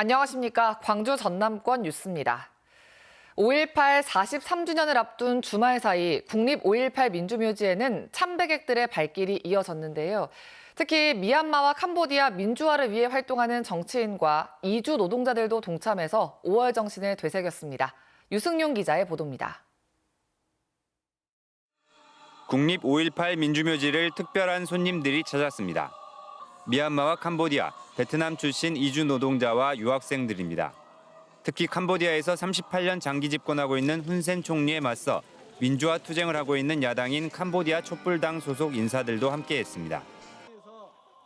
안녕하십니까. 광주 전남권 뉴스입니다. 5.18 43주년을 앞둔 주말 사이 국립 5.18 민주묘지에는 참배객들의 발길이 이어졌는데요. 특히 미얀마와 캄보디아 민주화를 위해 활동하는 정치인과 이주 노동자들도 동참해서 5월 정신을 되새겼습니다. 유승용 기자의 보도입니다. 국립 5.18 민주묘지를 특별한 손님들이 찾았습니다. 미얀마와 캄보디아, 베트남 출신 이주 노동자와 유학생들입니다. 특히 캄보디아에서 38년 장기 집권하고 있는 훈센 총리에 맞서 민주화 투쟁을 하고 있는 야당인 캄보디아 촛불당 소속 인사들도 함께했습니다.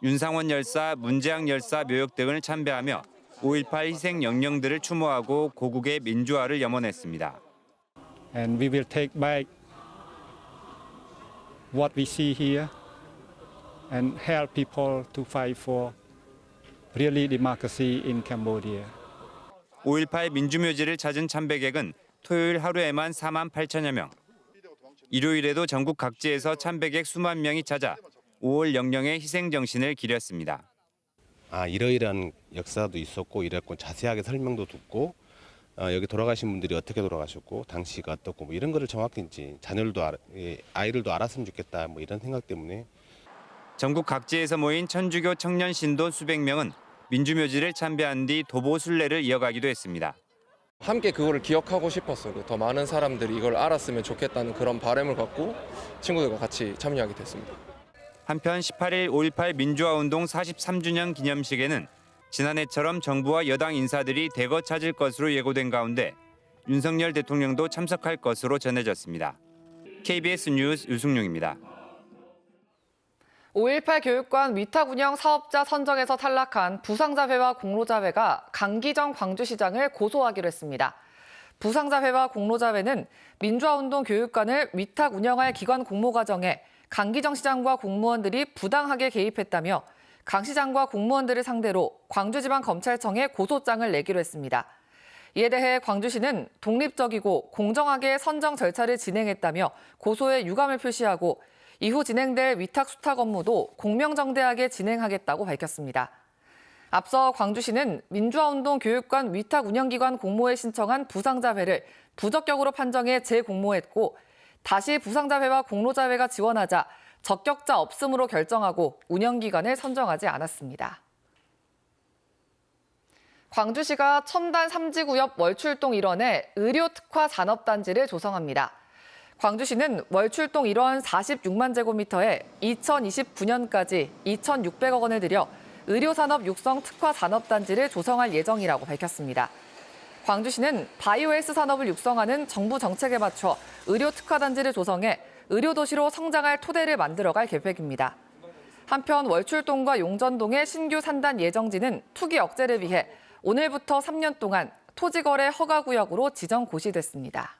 윤상원 열사, 문재앙 열사 묘역 등을 참배하며 5.18 희생 영령들을 추모하고 고국의 민주화를 염원했습니다. And we will take back what we see here and help people to fight for really democracy in Cambodia. 5.18 민주묘지를 찾은 참배객은 토요일 하루에만 4만 8천여 명. 일요일에도 전국 각지에서 참배객 수만 명이 찾아 5월 영령의 희생정신을 기렸습니다. 이러이러한 역사도 있었고 이랬고 자세하게 설명도 듣고 여기 돌아가신 분들이 어떻게 돌아가셨고 당시가 어떻고 뭐 이런 거를 정확히 이제 아이들도 알았으면 좋겠다 뭐 이런 생각 때문에 전국 각지에서 모인 천주교 청년 신도 수백 명은 민주묘지를 참배한 뒤 도보 순례를 이어가기도 했습니다. 함께 그거를 기억하고 싶었어요. 더 많은 사람들이 이걸 알았으면 좋겠다는 그런 바람을 갖고 친구들과 같이 참여하게 됐습니다. 한편 18일 5.18 민주화운동 43주년 기념식에는 지난해처럼 정부와 여당 인사들이 대거 찾을 것으로 예고된 가운데 윤석열 대통령도 참석할 것으로 전해졌습니다. KBS 뉴스 유승용입니다. 5.18 교육관 위탁 운영 사업자 선정에서 탈락한 부상자회와 공로자회가 강기정 광주시장을 고소하기로 했습니다. 부상자회와 공로자회는 민주화운동 교육관을 위탁 운영할 기관 공모 과정에 강기정 시장과 공무원들이 부당하게 개입했다며 강 시장과 공무원들을 상대로 광주지방검찰청에 고소장을 내기로 했습니다. 이에 대해 광주시는 독립적이고 공정하게 선정 절차를 진행했다며 고소에 유감을 표시하고 이후 진행될 위탁 수탁 업무도 공명정대하게 진행하겠다고 밝혔습니다. 앞서 광주시는 민주화운동 교육관 위탁 운영기관 공모에 신청한 부상자회를 부적격으로 판정해 재공모했고 다시 부상자회와 공로자회가 지원하자 적격자 없음으로 결정하고 운영기관을 선정하지 않았습니다. 광주시가 첨단 3지구역 월출동 일원에 의료특화 산업단지를 조성합니다. 광주시는 월출동 일원 46만 제곱미터에 2029년까지 2,600억 원을 들여 의료산업 육성 특화 산업단지를 조성할 예정이라고 밝혔습니다. 광주시는 바이오헬스 산업을 육성하는 정부 정책에 맞춰 의료특화단지를 조성해 의료도시로 성장할 토대를 만들어갈 계획입니다. 한편 월출동과 용전동의 신규 산단 예정지는 투기 억제를 위해 오늘부터 3년 동안 토지거래 허가구역으로 지정 고시됐습니다.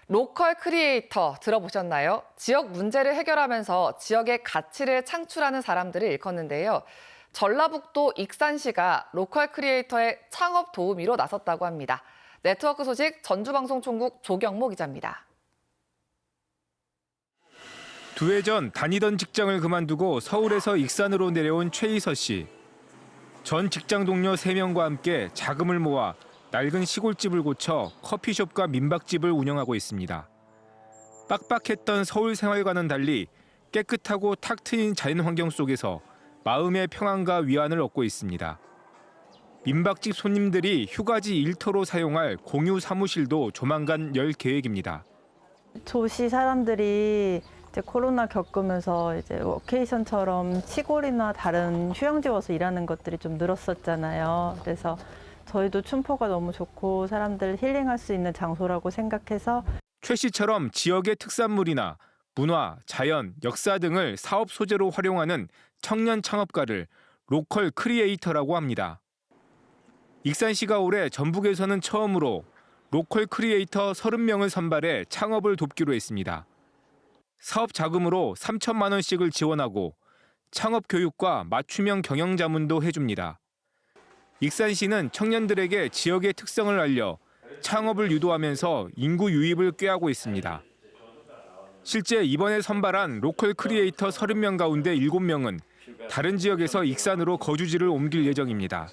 로컬 크리에이터 들어보셨나요? 지역 문제를 해결하면서 지역의 가치를 창출하는 사람들을 일컫는데요. 전라북도 익산시가 로컬 크리에이터의 창업 도우미로 나섰다고 합니다. 네트워크 소식 전주방송총국 조경모 기자입니다. 두 해 전 다니던 직장을 그만두고 서울에서 익산으로 내려온 최희서 씨. 전 직장 동료 3명과 함께 자금을 모아 낡은 시골집을 고쳐 커피숍과 민박집을 운영하고 있습니다. 빡빡했던 서울 생활과는 달리 깨끗하고 탁 트인 자연 환경 속에서 마음의 평안과 위안을 얻고 있습니다. 민박집 손님들이 휴가지 일터로 사용할 공유 사무실도 조만간 열 계획입니다. 도시 사람들이 이제 코로나 겪으면서 이제 워케이션처럼 시골이나 다른 휴양지 와서 일하는 것들이 좀 늘었었잖아요. 그래서 저희도 춘포가 너무 좋고 사람들 힐링할 수 있는 장소라고 생각해서 최 씨처럼 지역의 특산물이나 문화, 자연, 역사 등을 사업 소재로 활용하는 청년 창업가를 로컬 크리에이터라고 합니다. 익산시가 올해 전북에서는 처음으로 로컬 크리에이터 30명을 선발해 창업을 돕기로 했습니다. 사업 자금으로 3천만 원씩을 지원하고 창업 교육과 맞춤형 경영 자문도 해줍니다. 익산시는 청년들에게 지역의 특성을 알려 창업을 유도하면서 인구 유입을 꾀하고 있습니다. 실제 이번에 선발한 로컬 크리에이터 30명 가운데 7명은 다른 지역에서 익산으로 거주지를 옮길 예정입니다.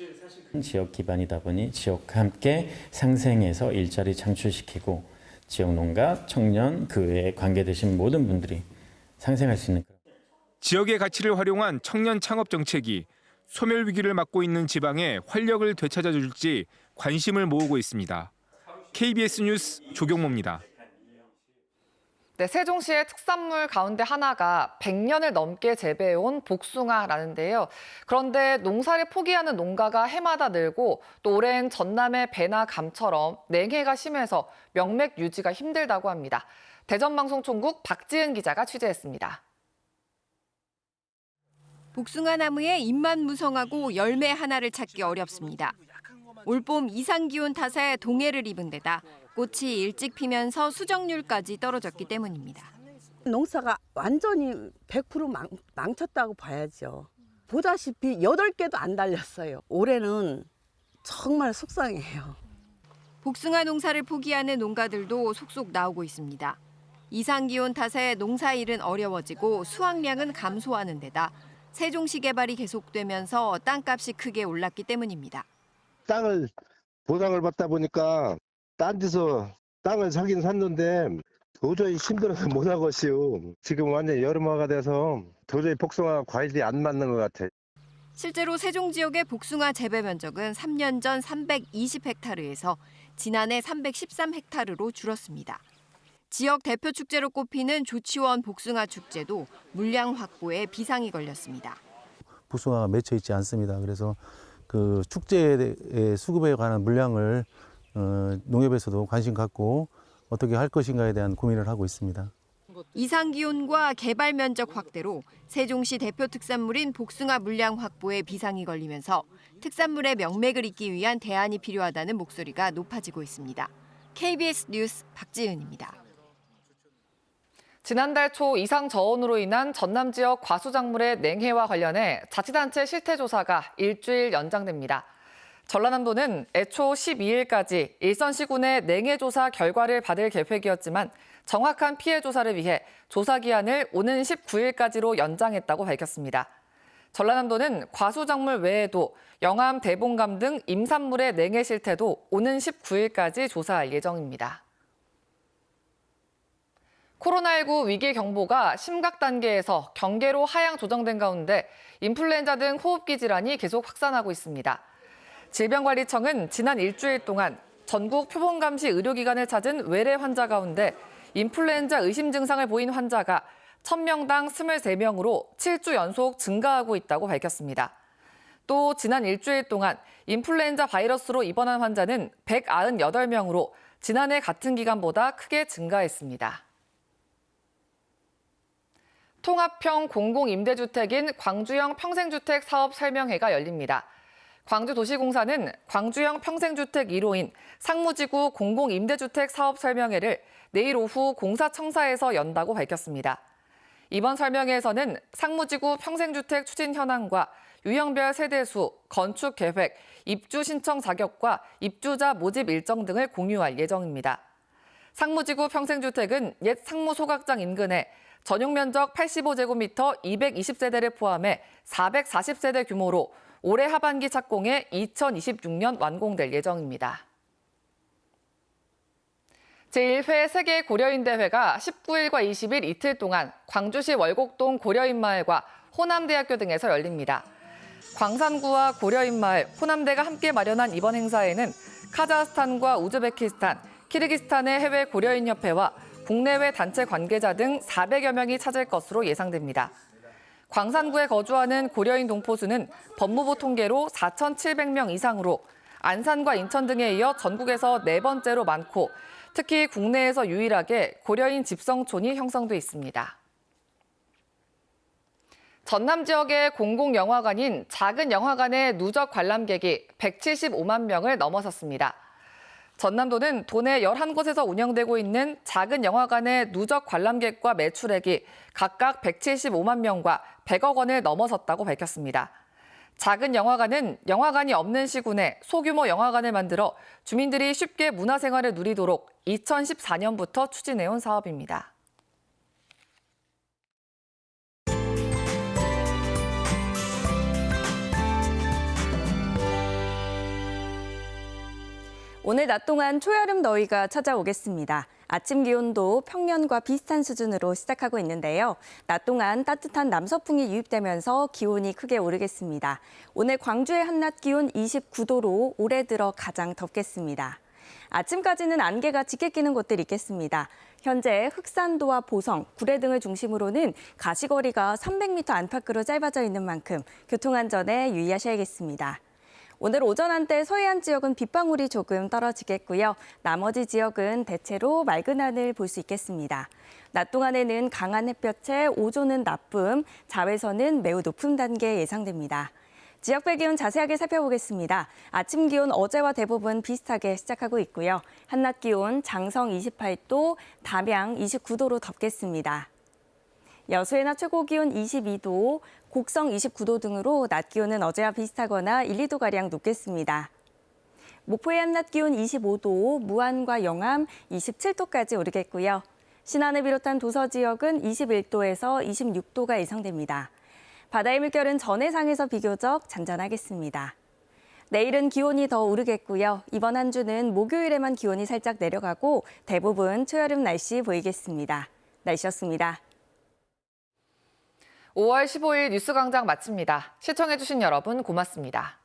지역 기반이다 보니 지역과 함께 상생해서 일자리 창출시키고 지역 농가, 청년, 그 외에 관계되신 모든 분들이 상생할 수 있는 지역의 가치를 활용한 청년 창업 정책이 소멸 위기를 맞고 있는 지방에 활력을 되찾아줄지 관심을 모으고 있습니다. KBS 뉴스 조경모입니다. 네, 세종시의 특산물 가운데 하나가 100년을 넘게 재배해온 복숭아라는데요. 그런데 농사를 포기하는 농가가 해마다 늘고 또 올해는 전남의 배나 감처럼 냉해가 심해서 명맥 유지가 힘들다고 합니다. 대전방송총국 박지은 기자가 취재했습니다. 복숭아 나무에 잎만 무성하고 열매 하나를 찾기 어렵습니다. 올봄 이상 기온 탓에 동해를 입은 데다 꽃이 일찍 피면서 수정률까지 떨어졌기 때문입니다. 농사가 완전히 100% 망쳤다고 봐야죠. 보다시피 8개도 안 달렸어요. 올해는 정말 속상해요. 복숭아 농사를 포기하는 농가들도 속속 나오고 있습니다. 이상 기온 탓에 농사일은 어려워지고 수확량은 감소하는 데다 세종시 개발이 계속되면서 땅값이 크게 올랐기 때문입니다. 땅을 보상을 받다 보니까 딴 데서 땅을 사긴 샀는데 도저히 힘들어서 못 하겠어요. 지금 완전 여름화가 돼서 도저히 복숭아 과일이 안 맞는 것 같아요. 실제로 세종 지역의 복숭아 재배 면적은 3년 전 320헥타르에서 지난해 313헥타르로 줄었습니다. 지역 대표 축제로 꼽히는 조치원 복숭아 축제도 물량 확보에 비상이 걸렸습니다. 복숭아가 맺혀 있지 않습니다. 그래서 그 축제에 수급에 관한 물량을 농협에서도 관심 갖고 어떻게 할 것인가에 대한 고민을 하고 있습니다. 이상 기온과 개발 면적 확대로 세종시 대표 특산물인 복숭아 물량 확보에 비상이 걸리면서 특산물의 명맥을 잇기 위한 대안이 필요하다는 목소리가 높아지고 있습니다. KBS 뉴스 박지은입니다. 지난달 초 이상 저온으로 인한 전남 지역 과수작물의 냉해와 관련해 자치단체 실태조사가 일주일 연장됩니다. 전라남도는 애초 12일까지 일선시군의 냉해조사 결과를 받을 계획이었지만 정확한 피해 조사를 위해 조사 기한을 오는 19일까지로 연장했다고 밝혔습니다. 전라남도는 과수작물 외에도 영암, 대봉감 등 임산물의 냉해 실태도 오는 19일까지 조사할 예정입니다. 코로나19 위기 경보가 심각 단계에서 경계로 하향 조정된 가운데 인플루엔자 등 호흡기 질환이 계속 확산하고 있습니다. 질병관리청은 지난 일주일 동안 전국 표본감시 의료기관을 찾은 외래 환자 가운데 인플루엔자 의심 증상을 보인 환자가 1000명당 23명으로 7주 연속 증가하고 있다고 밝혔습니다. 또 지난 일주일 동안 인플루엔자 바이러스로 입원한 환자는 198명으로 지난해 같은 기간보다 크게 증가했습니다. 통합형 공공임대주택인 광주형 평생주택 사업 설명회가 열립니다. 광주도시공사는 광주형 평생주택 1호인 상무지구 공공임대주택 사업 설명회를 내일 오후 공사청사에서 연다고 밝혔습니다. 이번 설명회에서는 상무지구 평생주택 추진 현황과 유형별 세대수, 건축 계획, 입주 신청 자격과 입주자 모집 일정 등을 공유할 예정입니다. 상무지구 평생주택은 옛 상무소각장 인근에 전용 면적 85제곱미터 220세대를 포함해 440세대 규모로 올해 하반기 착공해 2026년 완공될 예정입니다. 제1회 세계 고려인대회가 19일과 20일 이틀 동안 광주시 월곡동 고려인마을과 호남대학교 등에서 열립니다. 광산구와 고려인마을, 호남대가 함께 마련한 이번 행사에는 카자흐스탄과 우즈베키스탄, 키르기스탄의 해외 고려인협회와 국내외 단체 관계자 등 400여 명이 찾을 것으로 예상됩니다. 광산구에 거주하는 고려인 동포수는 법무부 통계로 4,700명 이상으로 안산과 인천 등에 이어 전국에서 4번째로 많고 특히 국내에서 유일하게 고려인 집성촌이 형성돼 있습니다. 전남 지역의 공공영화관인 작은 영화관의 누적 관람객이 175만 명을 넘어섰습니다. 전남도는 도내 11곳에서 운영되고 있는 작은 영화관의 누적 관람객과 매출액이 각각 175만 명과 100억 원을 넘어섰다고 밝혔습니다. 작은 영화관은 영화관이 없는 시군에 소규모 영화관을 만들어 주민들이 쉽게 문화생활을 누리도록 2014년부터 추진해온 사업입니다. 오늘 낮 동안 초여름 더위가 찾아오겠습니다. 아침 기온도 평년과 비슷한 수준으로 시작하고 있는데요. 낮 동안 따뜻한 남서풍이 유입되면서 기온이 크게 오르겠습니다. 오늘 광주의 한낮 기온 29도로 올해 들어 가장 덥겠습니다. 아침까지는 안개가 짙게 끼는 곳들이 있겠습니다. 현재 흑산도와 보성, 구례 등을 중심으로는 가시거리가 300m 안팎으로 짧아져 있는 만큼 교통안전에 유의하셔야겠습니다. 오늘 오전 한때 서해안 지역은 빗방울이 조금 떨어지겠고요. 나머지 지역은 대체로 맑은 하늘 볼 수 있겠습니다. 낮 동안에는 강한 햇볕에 오존은 나쁨, 자외선은 매우 높은 단계 예상됩니다. 지역별 기온 자세하게 살펴보겠습니다. 아침 기온 어제와 대부분 비슷하게 시작하고 있고요. 한낮 기온 장성 28도, 담양 29도로 덥겠습니다. 여수의 낮 최고 기온 22도, 곡성 29도 등으로 낮 기온은 어제와 비슷하거나 1, 2도가량 높겠습니다. 목포의 한낮 기온 25도, 무안과 영암 27도까지 오르겠고요. 신안을 비롯한 도서 지역은 21도에서 26도가 예상됩니다. 바다의 물결은 전해상에서 비교적 잔잔하겠습니다. 내일은 기온이 더 오르겠고요. 이번 한 주는 목요일에만 기온이 살짝 내려가고 대부분 초여름 날씨 보이겠습니다. 날씨였습니다. 5월 15일 뉴스광장 마칩니다. 시청해주신 여러분 고맙습니다.